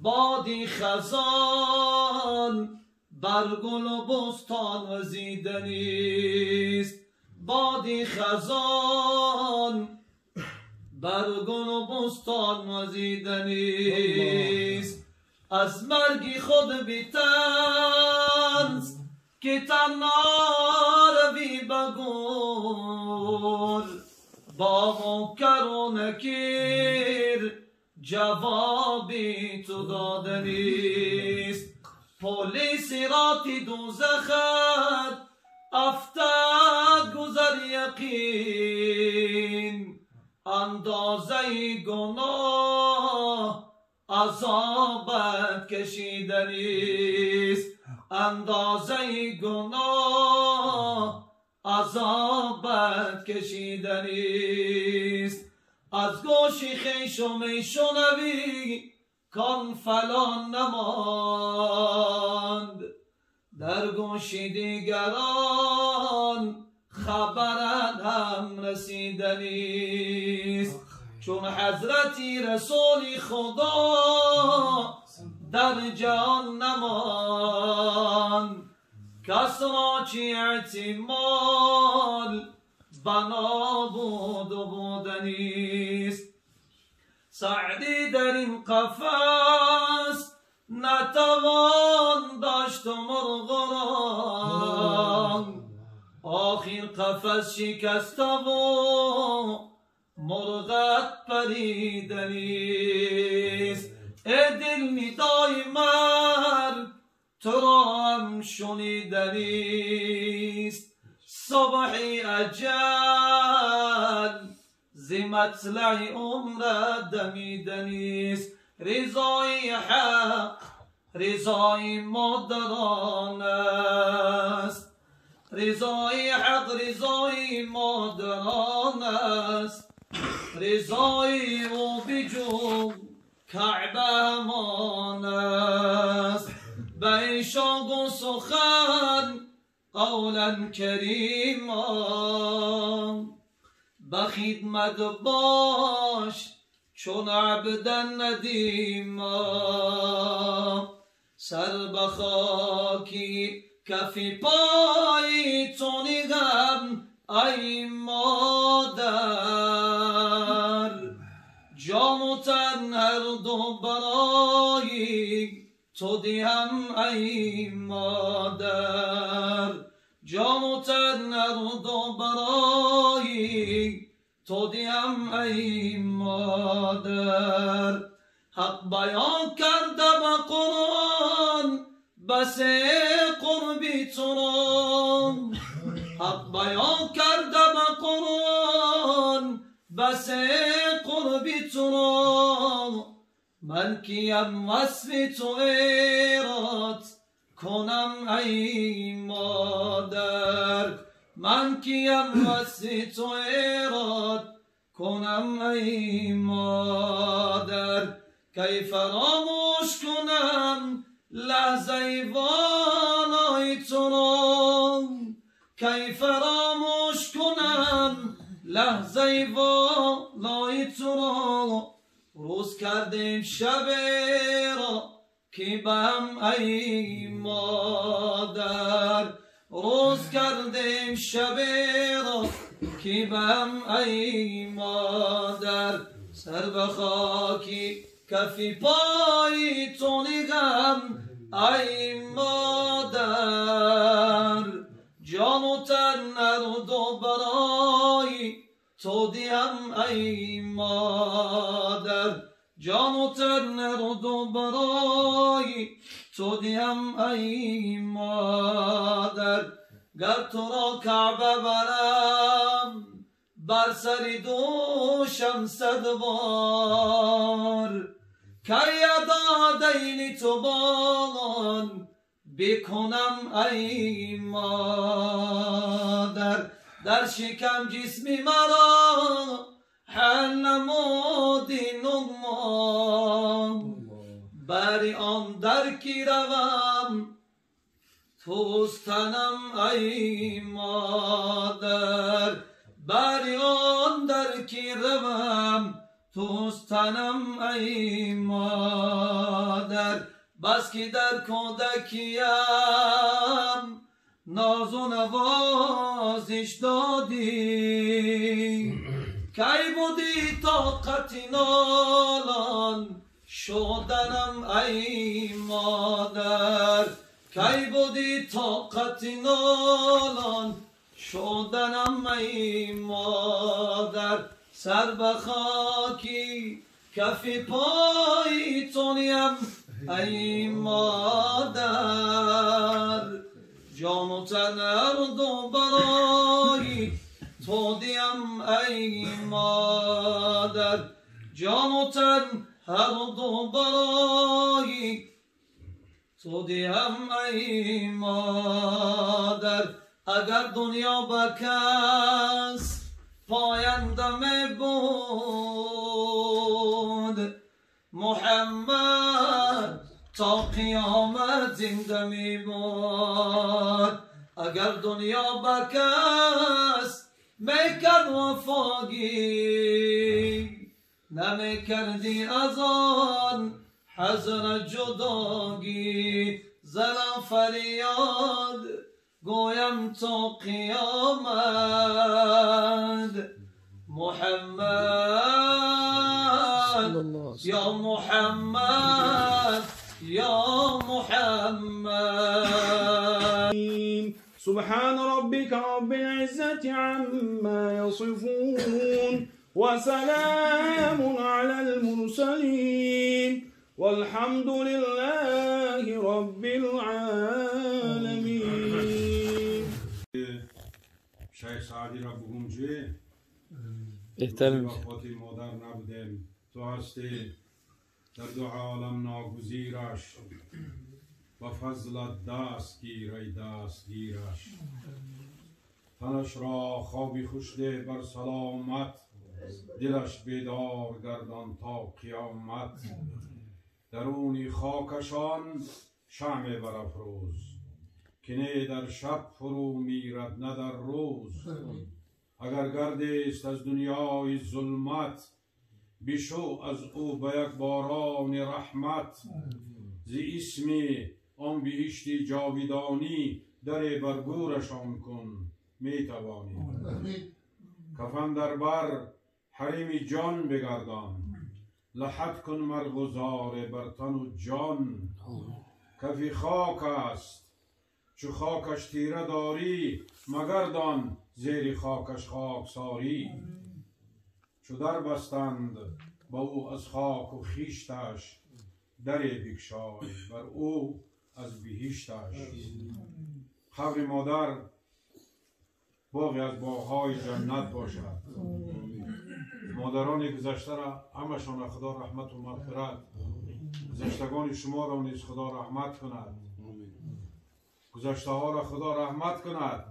بادی خزان بر گل و بستان وزیدنیست بادی خزان بر گل و بستان وزیدنیست از مرگی خود بی‌طنز که تنها روی بگور با منکر و نکیر جوابی تو دادنیست پلیس راتی دوزخت افتاد گذر یقین اندازه گناه عذابت کشیدنیست اندازه گناه عذابت کشیدنیست از گوشی خویش و میشنوی کان فلان نماند در گوشی دیگران خبرت هم رسیدنیست چون حضرتی رسول خدا در جهان نماند کس را چی احتمال بنا بود و بودنیست سعدی در این قفس نتوان داشت مرغ را آخر قفس شکست و مرغت پریدنیست ای دل ندای مرگ تو را هم شنیدنیست صبحی اجل ز مطلع عمرت دمیدنیست رضای حق رضای مادران است رضای حق رضای مادران است رضای او بجو کعبه همان است به ایشان گو سخن قولا کریما به خدمت باش چون عبدا ندیما سر به خاکی کف پای تو نگم ای مادر جان و تن هر دو برای تو دیم ای مادر جان و تن هر دو برای تو دیم ای مادر حق بیان کرده به قرآن بس قربی تو را حق بیان کرده به قرآن بس قربی تو را من کیم وصف تو ایراد کنم ای مادر من کیم وصف تو ایراد کنم ای مادر کی فراموش کنم لحظه والای تو را کی فراموش کنم لحظه والای تو را روز کردیم شب را که بهم ای مادر روز کردیم شب را که بهم ای مادر سر به خاکی کف پای تو نگم ای مادر جان و تن هر دو برای تو دیم ای مادر جان و تن هر دو برای تو دیم ای مادر گر تو را کعبه برم بر سر دوشم صد بار کی ادا دین تو بان بکنم ای مادر در شکم جسمی مرا حل نمودی نغمان بر آن در کی روم توستنم ای مادر بر آن در کی روم توست تنم ای مادر. بس که در کودکیم ناز و نوازش دادی، کی بودی طاقت نالان شدنم ای مادر. کی بودی طاقت نالان شدنم ای مادر. سر به خاکی کف پای تونیم ای مادر. جان و تن هر دو برای تو دیم ای مادر. جان و تن هر دو برای تو دیم ای مادر. اگر دنیا به کس پاینده می بود، محمد تا قیامت زنده می بود. اگر دنیا به کس می کرد وفاگی، نمی کردی از آن حزن جداگی. زنم فریاد گویم تا قیامت، محمد یا محمد یا محمد. سبحان ربك رب العزة عما يصفون وسلام على المرسلين والحمد لله رب العالمين. شیخ سعدی را بگم چه؟ بهتر وفات مادر نبودیم، تو هستی در دو عالم ناگزیرش، با فضلت دست گیر ای دست گیرش. تنش را خوابی خوش ده بر سلامت، دلش بیدار گردان تا قیامت. درونی خاکشان شمع برافروز، که نه در شب فرو میرد نه در روز. اگر گردی است از دنیای ظلمت، بشو از او به یک باران رحمت. ز اسم آن بهشت جاویدانی، در برگورشان کن می توانی. کفن در بر حریم جان بگردان، لحد کن مرغزار بر تن و جان. کفی خاک است چو خاکش تیره داری، مگردان زیر خاکش خاکساری. چو در بستند با او از خاک و خیشتش، در بگشای بر او از بهشتش. قبر مادر باغی از باغهای جنت باشد. مادران گذشته را همشان خدا رحمت و مغفرت، گذشتگان شما را نیز خدا رحمت کند. گذشته ها را خدا رحمت کند،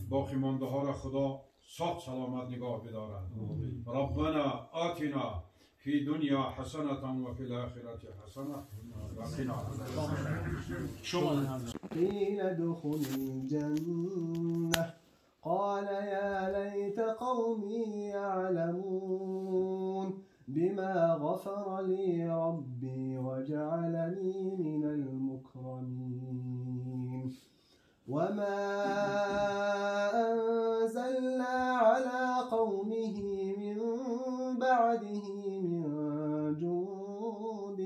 باقی مانده ها را خدا صحت سلامت نگاه بدارد. ربنا آتنا فی دنیا حسنة و فی الآخرة حسنة و قنا قیل ادخل الجنة قال يا ليت قومي يعلمون بما غفر لي ربي وجعلني من المكرمين. وما أنزلنا على قومه من بعده من جند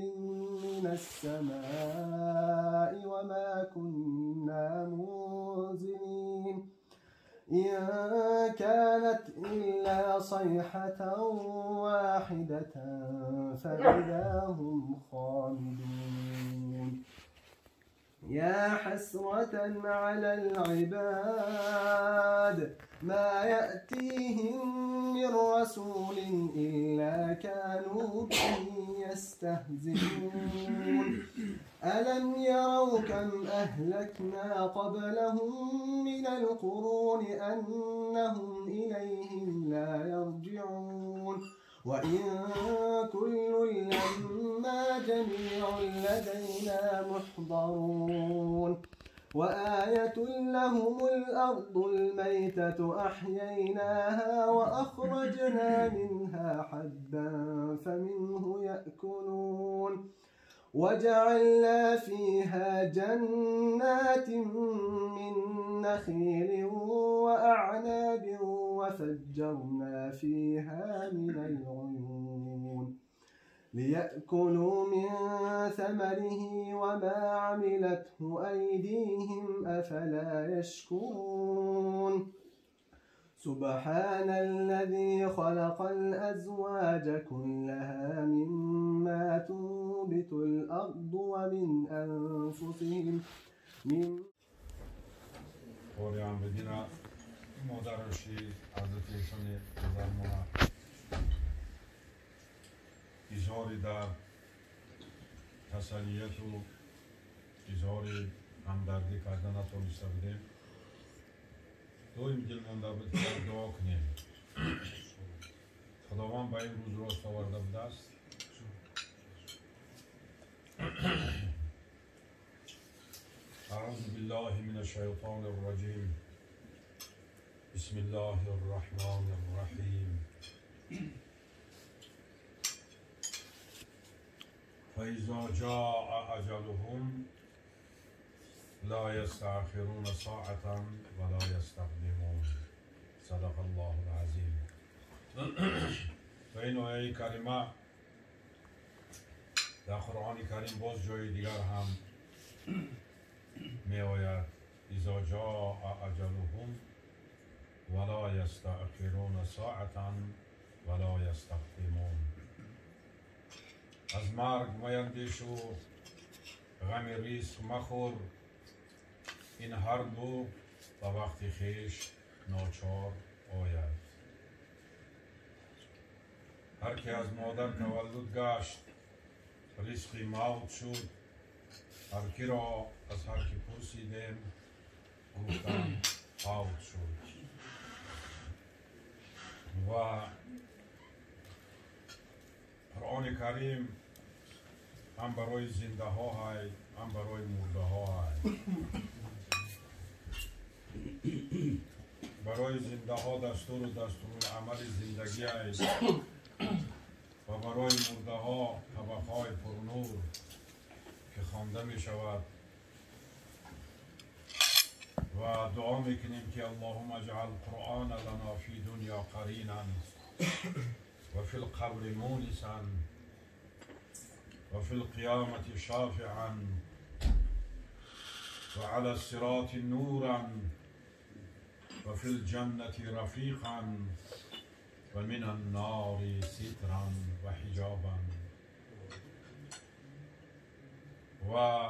من السماء وما كنا منزلين إن كانت إلا صيحة واحدة فإذا هم خامدون. يا حسرة على العباد ما يأتيهم من رسول إلا كانوا به يستهزئون. ألم يروا كم أهلكنا قبلهم من القرون أنهم إليهم لا يرجعون. وإن كل لما جميع لدينا محضرون. وآية لهم الأرض الميتة أحييناها وأخرجنا منها حبا فمنه يأكلون وجعلنا فيها جنات من نخيل وأعناب وفجرنا فيها من العيون ليأكلوا من ثمره وما عملته أيديهم أفلا يشكرون سبحان الذي خلق الأزواج كلها مما تنبت الأرض ومن أنفسهم Oriyan Bedina Modarışı Hazreti Eşani Kızarmına İzhari dar تسلیت و اظهار همدردی کردن نتونسته بودیم دویم دل مونده بود که دعا کنیم خداوند به این روز راست آورده بوده است اعوذ بالله من الشیطان الرجیم بسم الله الرحمن الرحیم فإذا جاء أجلهم لا يستأخرون ساعة ولا يستقدمون صدق الله العظيم و این آیه کریمه در قرآن کریم باز جای دیگر هم می آید اذا جاء اجلهم ولا يستأخرون ساعة ولا يستقدمون از مرگ میندیش و غم ریزق مخور این هر دو به وقت خویش ناچار آید هر که از مادر تولد گشت رزق موت شد هر کی را از هر کی پرسیدیم گفتم فوت شد و قرآن کریم هم برای زنده ها های هم برای مرده ها های برای زنده ها دستور عمل زندگی است و برای مرده ها طبقه های پرنور که خوانده می شود و دعا میکنیم که اللهم اجعل قرآن لنا فی دنیا قرینا وفي القبر مونسا وفي القيامة شافعا وعلى الصراط نورا وفي الجنة رفيقا ومن النار سترا وحجابا و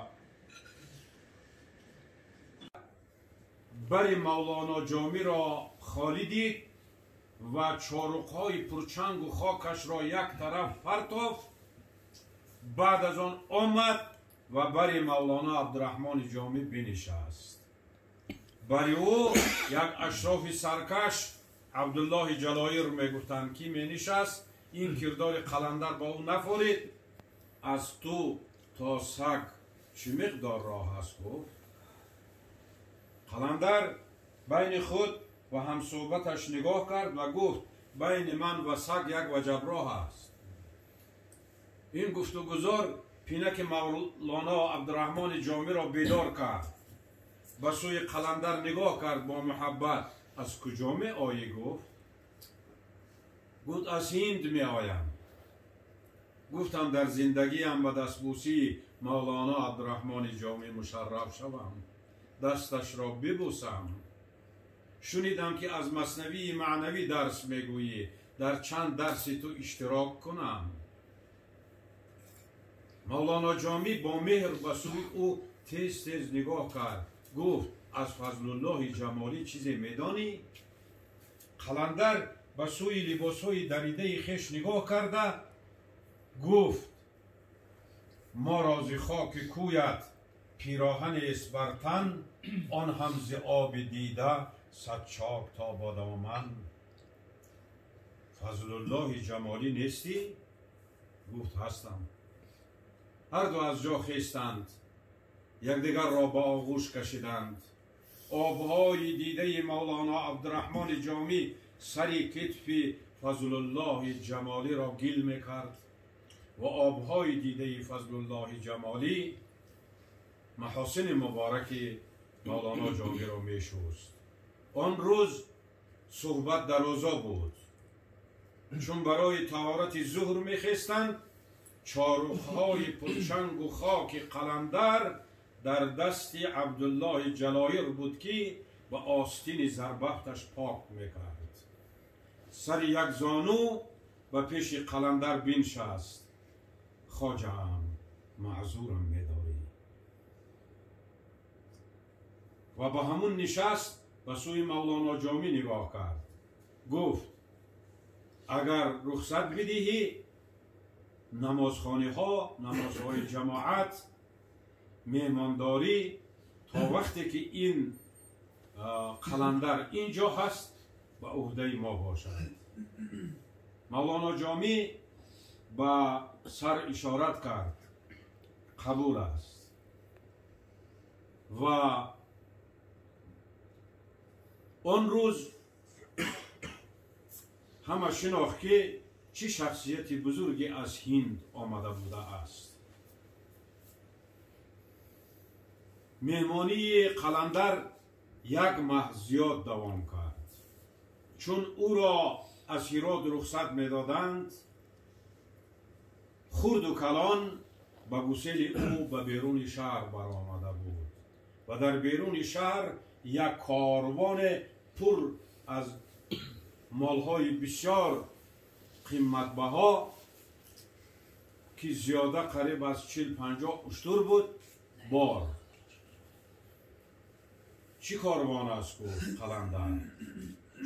بر مولانا جامی را خالی دید و چارق‌های پرچنگ و خاکش را یک طرف پرتافت بعد از آن آمد و بر مولانا عبدالرحمن جامی بنشست برای او یک اشراف سرکش عبدالله جلایر میگفتند کی مینشست این کردار قلندر با او نفرید از تو تا سگ چه مقدار راه است گفت قلندر بین خود و هم صحبتش نگاه کرد و گفت بین من و سگ یک وجب راه است این گفت و گذار پینک مولانا عبدالرحمن جامی را بیدار کرد به سوی قلندر نگاه کرد با محبت از کجا می آیی گفت از هند می آیم گفتم در زندگی هم به دستبوسی مولانا عبدالرحمن جامی مشرف شوم دستش را ببوسم شنیدم که از مثنوی معنوی درس میگویی در چند درس تو اشتراک کنم مولانا جامی با مهر به سوی او تیز تیز نگاه کرد گفت از فضل الله جمالی چیزی میدانی؟ قلندر به سوی لباسهای دریده خویش نگاه کرده گفت ما را ز خاک کویت پیراهن است بر تن آن هم ز آب دیده صد چاک تا با دامن فضل الله جمالی نیستی؟ گفت هستم هر دو از جا خیستند یکدیگر را به آغوش کشیدند. آبهای دیده مولانا عبدالرحمن جامی سری کتف فضل الله جمالی را گل میکرد و آبهای دیده فضل الله جمالی محاسن مبارک مولانا جامی را میشوست. آن روز صحبت در اوضاع بود، چون برای طهارت ظهر میخستند چارخهای پرچنگ و خاک قلندر در دست عبدالله جلایر بود که به آستین زربفتش پاک میکرد. سر یک زانو به پیش قلندر بنشست. خواجه‌ام معذورم می‌داری. و به همون نشست به سوی مولانا جامی نگاه کرد. گفت اگر رخصت بدهی نمازخانه ها، نمازهای جماعت، میمانداری تا وقتی که این قلندر اینجا هست به عهده ما باشد. مولانا جامی به سر اشارت کرد قبول است و آن روز همه شناخت که چه شخصیت بزرگی از هند آمده بوده است. مهمانی قلندر یک ماه زیاد دوام کرد، چون او را از هرات رخصت میدادند. خرد و کلان به گسیل او به بیرون شهر برآمده بود و در بیرون شهر یک کاروان پر از مالهای بسیار قیمت بها که زیاده قریب از 40-50 اشتر بود بار. چی کاروان است گفت قلندر؟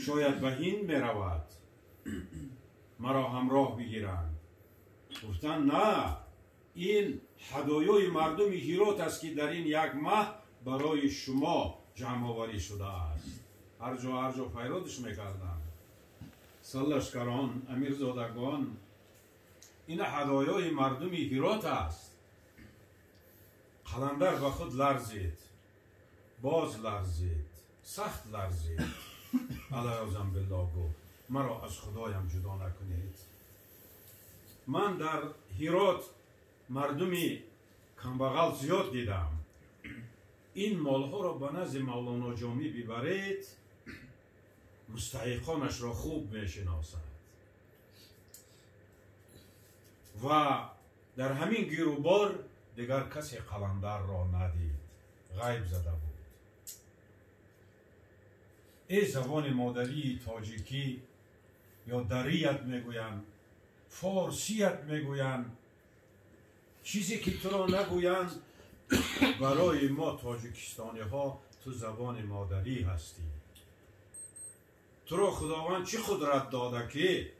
شاید به هند می رود، مرا همراه بگیرند. گفتن نه، این هدایای مردم هرات است که در این یک ماه برای شما جمع آوری شده است. هر جا پیرادش میکردن. سلشکران، امیرزادگان، این هدایای مردم هرات است. قلندر به خود لرزید، باز لرزید، سخت لرزید. علیه بالله گفت مرا از خدایم جدا نکنید. من در هرات مردمی کمبغل زیاد دیدم. این مالها را به نزد مولانا جامی ببرید، مستحقانش را خوب میشناسد. و در همین گیروبار دیگر کسی قلندر را ندید، غیب زده بود. ای زبان مادری تاجیکی یا دریت میگویند، فارسیت میگویند، چیزی که تو را نگویند برای ما تاجیکستانی ها تو زبان مادری هستی. تو را خداوند چه قدرت داده که،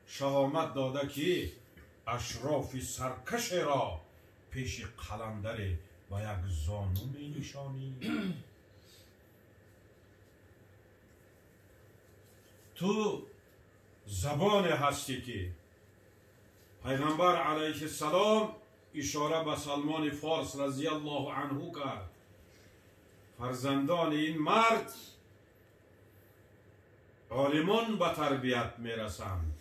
شهامت داده که اشراف سرکش را پیش قلندر و یک زانو می نشانی؟ تو زبان هستی که پیغمبر علیه السلام اشاره به سلمان فارس رضی الله عنه کرد. فرزندان این مرد عالمان به تربیت میرسند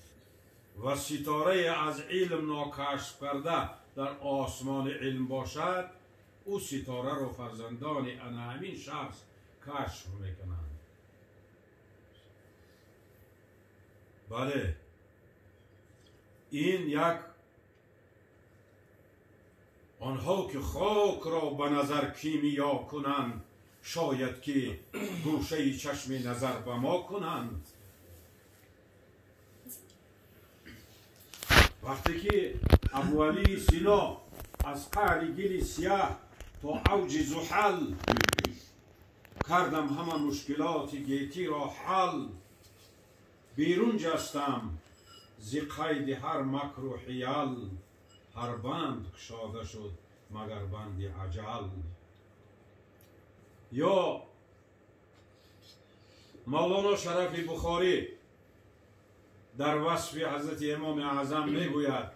و ستاره از علم ناکشف کرده در آسمان علم باشد، او ستاره را فرزندان همین شخص کشف میکنند. بله، این یک آنها که خاک را به نظر کیمیا کنند، شاید که گوشه چشم نظر به ما کنند. وقتی که ابو علی سینا از قعر گل سیاه تا اوج زحل کردم همه مشکلات گیتی را حل، بیرون جستم ز قید هر مکر و حیل، هر بند گشاده شد مگر بند عجل. یا مولانا شرف بخاری در وصف حضرت امام اعظم میگوید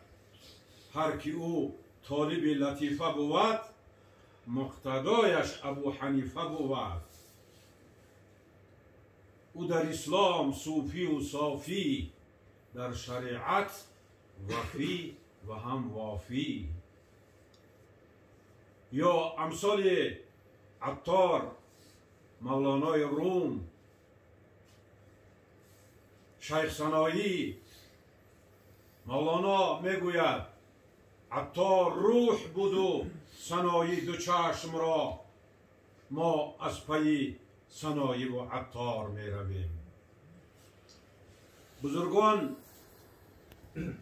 هر کی او طالب لطیفه بود مقتدایش ابو حنیفه بود. او در اسلام صوفی و صافی، در شریعت وفی و هم وافی. یا امثال عطار، مولانای روم، شیخ سنایی. مولانا میگوید عطار روح بود و سنایی دو چشم را، ما از پی سنایی و عطار می رویم. بزرگان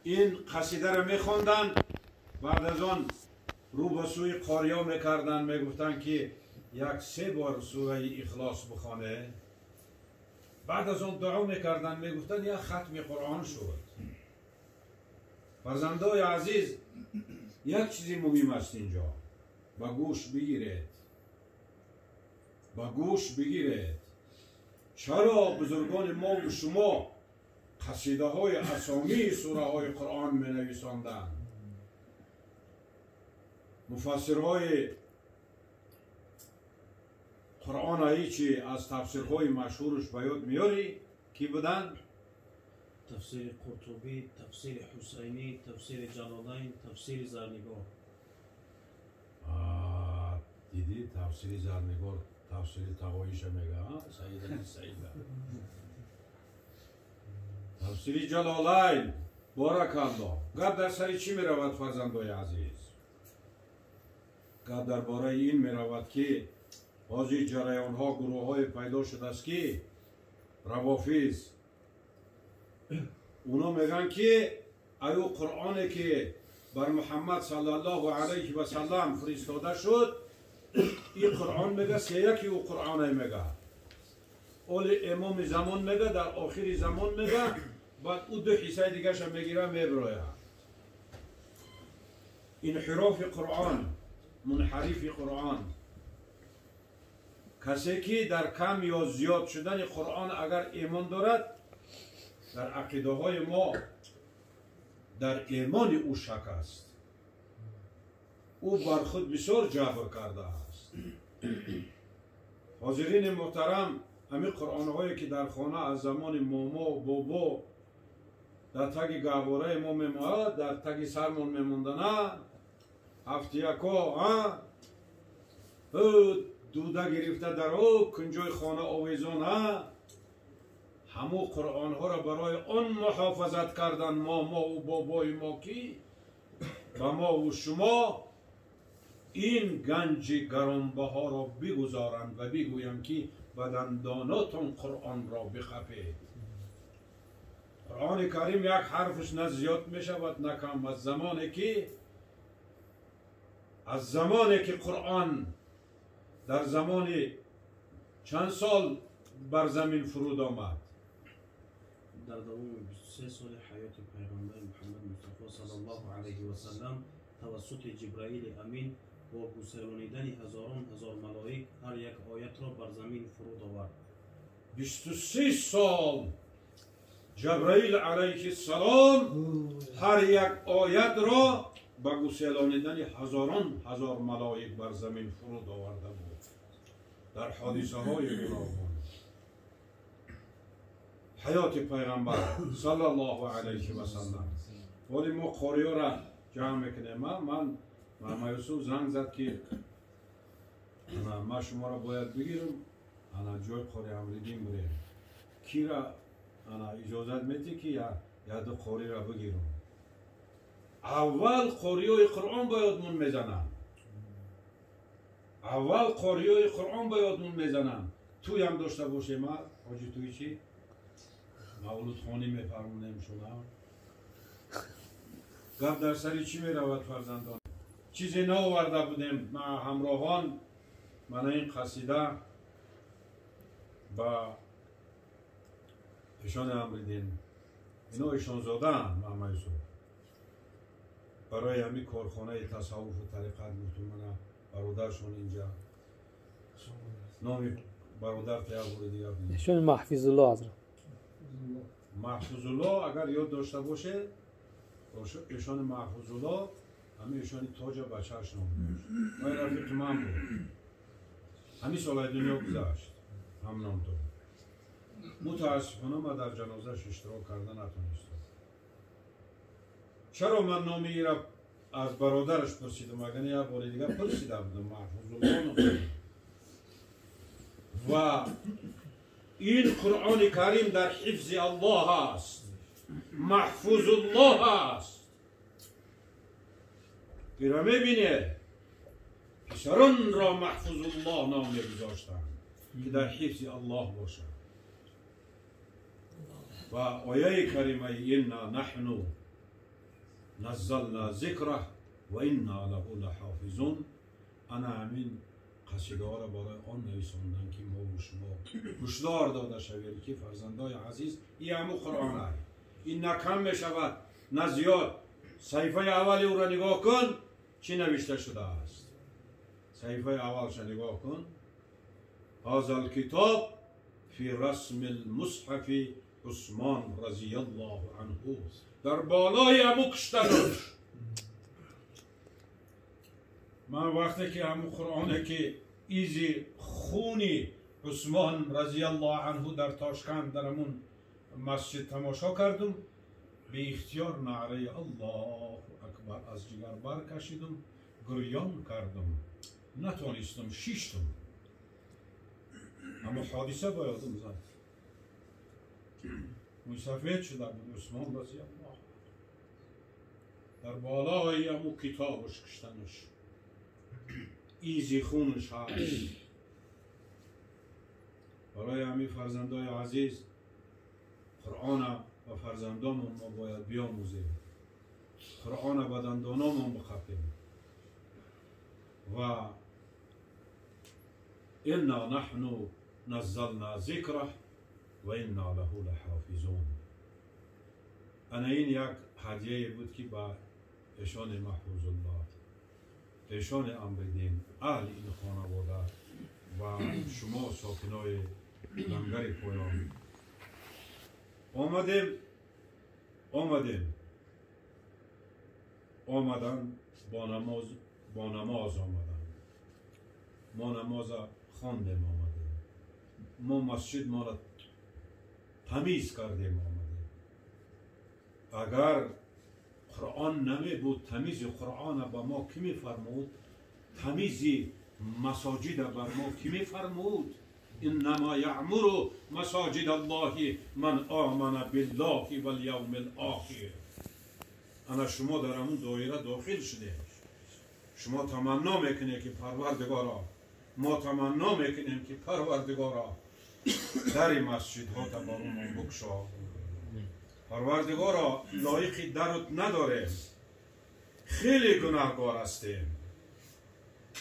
این قصیده را می خوندن، بعد از آن رو به سوی قاریا می کردن، می گفتن که یک 3 بار سوره اخلاص بخوانه. بعد از آن دعا می کردن، می گفتن یک ختم قرآن شد. فرزندای عزیز، یک چیزی مهم است اینجا، با گوش بگیرید، با گوش بگیرید. چرا بزرگان ما و شما قصیده های اسامی سوره های قرآن می نویساندن؟ مفسرهای قرآن هایی از تفسیرهای مشهورش بیاد میاری کی بودن؟ تفسیر قرطبی، تفسیر حسینی، تفسیر جلالین، تفسیر زرنگار. دیدی تفسیر زرنگار تفسیر تقاییش میگه. سیده تفسیر جلالین. بارک الله. گپ در سری چی میرود فرزندای عزیز؟ گپ درباره این میرود که بعضی جریان ها، گروه های پیدا شده است که روافض، اونا میگن که ایو قرآنی که بر محمد صلی الله علیه و سلم فرستاده شد، این قرآن میگه یکی او قرآن میگه. اول امام زمان میگه، در آخر زمان میگه، بعد او 2 حصه دیگه شم میگیره میبره. انحراف قرآن، منحرف قرآن. کسی که در کم یا زیاد شدن قرآن اگر ایمان دارد، در عقیده های ما در ایمان او شک است. او بر خود بسیار جبر کرده است. حاضرین محترم، همین قرآن هایی که در خانه از زمان ماما و بابا در تگ گواره ما میماند، در تگ سرمون میموندنه، هفته یکا دوده گرفته در او کنجای خانه آویزانه، همو قرآن ها را برای آن محافظت کردن ما و بابای ما کی و ما و شما این گنج گرانبها را بگذارند و بگویم که به دنداناتون قرآن را بخفید. قرآن کریم یک حرفش نه زیاد می شود نه کم. از زمانی که قرآن در زمان چند سال بر زمین فرود آمد؟ در دوام 23 سال حیات پیغمبر محمد مصطفی صلی الله علیه و سلم توسط جبرائیل امین با گسلانیدن هزاران هزار ملائک هر یک آیت را بر زمین فرود آورد. 23 سال جبرائیل علیه السلام هر یک آیت را با گسلانیدن هزاران هزار ملائک بر زمین فرود آورده بود در حادثه های گوناگون. حیات پیغمبر صلی الله علیه و سلم. ولی ما قاری‌ها را جمع میکنیم. من یوسف زنگ زد که من شما را باید بگیرم، انا جای قاری امریدین بریم. کی را انا اجازت میدی که یا 2 قاری را بگیرم؟ اول قاری‌های قرآن باید من میزنم. اول قاری‌های قرآن باید من میزنم. توی هم داشته باشه. ما حاجی توی چی؟ مولود خانی میفرمونیم شما. گفت در سری چی میرود فرزندان؟ چیزی نآورده بودیم. ما همراهان من این قصیده با ایشان امریدین، اینا ایشان زادن محمد یوسف برای همین کارخانه تصوف و طریقت گفتم. من برادرشون اینجا نام برادر تیابوری دیگه بودیم. ایشون محفوظ الله حضرت. محفوظ الله اگر یاد داشته باشه، ایشان محفوظ الله همیشانی تاج بچهش نام و رفیق من بود. همی سالهای دنیا گذشت هم نام داد. متاسفانه من در جنازهش اشتراک کرده نتونستم. چرا من نام ای را از برادرش پرسیدم؟ اگر یه بار دیگه پرسیده بودم محفوظ الله. و این قرآن کریم در حفظ الله است، محفوظ الله است. پیرا میبینه پسران را محفوظ الله نام گذاشتن که در حفظ الله باشد. و آیه کریمه انا نحن نزلنا ذکره و انا له لحافظون، انا همین قصیده ها را برای آن نویساندن که ما و شما هشدار داده شوید که فرزندای عزیز این همون قرآن است. این نه کم می شود نه زیاد. صحیفه اول او را نگاه کن چی نوشته شده است. صحیفه اولش نگاه کن. هذا الكتاب فی رسم المصحف عثمان رضی الله عنه. در بالای همون کشتنش من وقتی که همون قرآنه که ایزی خونی عثمان رضی الله عنه در تاشکند در همون مسجد تماشا کردم، به اختیار نعره الله اکبر از جگر برکشیدم، گریان کردم، نتونستم شیشتم. اما حادثه با یادم زد. سفید شده بود عثمان رضی الله در بالای همون کتابش کشتنش، ایزی خونش هست. برای همین فرزندای عزیز قرآن و فرزندانمون ما باید بیاموزیم، قرآن به دندانامون بخپیم. و انا نحن نزلنا ذکره و انا له لحافظون. انا این یک هدیه بود که با ایشان محفوظ الله، ایشان امر دین، اهل این خانواده و شما ساکنای لنگر پایان آمدن با نماز آمدن. ما نماز خواندیم آمدیم. ما مسجد ما را تمیز کردیم آمدیم. اگر قرآن نمی بود تمیز قرآن با ما کی می فرمود؟ تمیزی مساجد بر ما کی می فرمود؟ انما یعمر مساجد الله من آمن بالله و الیوم الاخر. انا شما در همون دایره داخل شده، شما تمنا میکنید که پروردگارا، ما تمنا میکنیم که پروردگارا در مسجد ها تبارون بکشا. پروردگارا لایقی درت نداریم، خیلی گناهگار هستیم.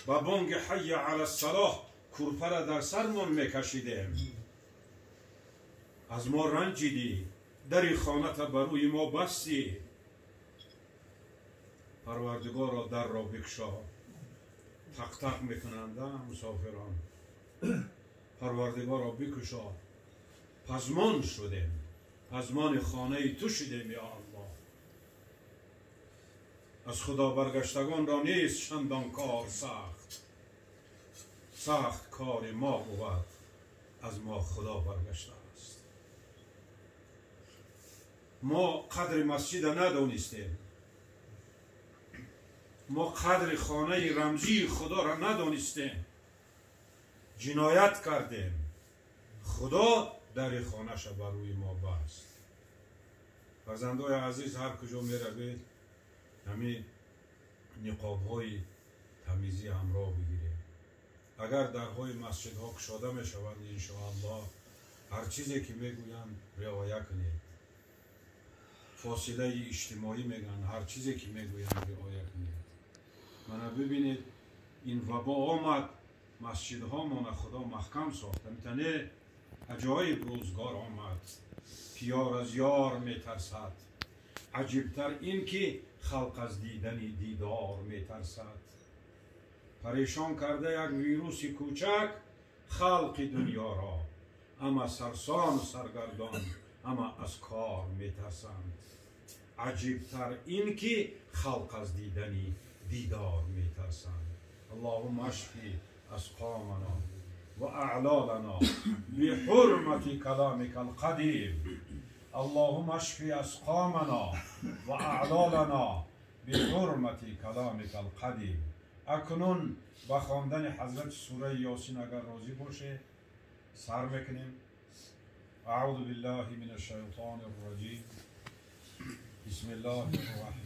با بانگ حی علی الصلاة کرپه را در سرمان میکشیدیم. از ما رنجیدی، در خانت بروی ما بستی. پروردگارا در را بکشا. تق تق میکنند مسافران. پروردگارا بکشا. پزمان شدیم، پزمان خانه تو شدیم یا الله. از خدا برگشتگان را نیست چندان کار سخت، سخت کار ما بود از ما خدا برگشته است. ما قدر مسجد ندانستیم، ما قدر خانه رمزی خدا را ندانستیم، جنایت کردیم. خدا در خانهش بر روی ما بست. فرزندای عزیز هر کجا می روید همین نقاب های تمیزی همراه بگیرید. اگر درهای مسجد ها کشاده می شوند انشاءالله هر چیزی که می گویند رعایت کنید. فاصله اجتماعی میگن، هر چیزی که می گویند رعایت کنید. من ببینید این وبا آمد، مسجد ها من خدا محکم ساخت. میتونه عجایب روزگار آمد، پیار از یار می ترسد. عجیبتر این که خلق از دیدن دیدار می ترسد. پریشان کرده یک ویروس کوچک خلق دنیا را، اما سرسان و سرگردان اما از کار می ترسند. عجیبتر این که خلق از دیدن دیدار میترسند. اللهم اشفی اسقامنا و اعلالنا بحرمت کلامک القدیم. اللهم اشفی اسقامنا و اعلالنا بحرمت کلامک القدیم. اکنون با خواندن حضرت سوره یاسین اگر راضی باشه سر میکنیم. اعوذ بالله من الشیطان الرجیم. بسم الله الرحمن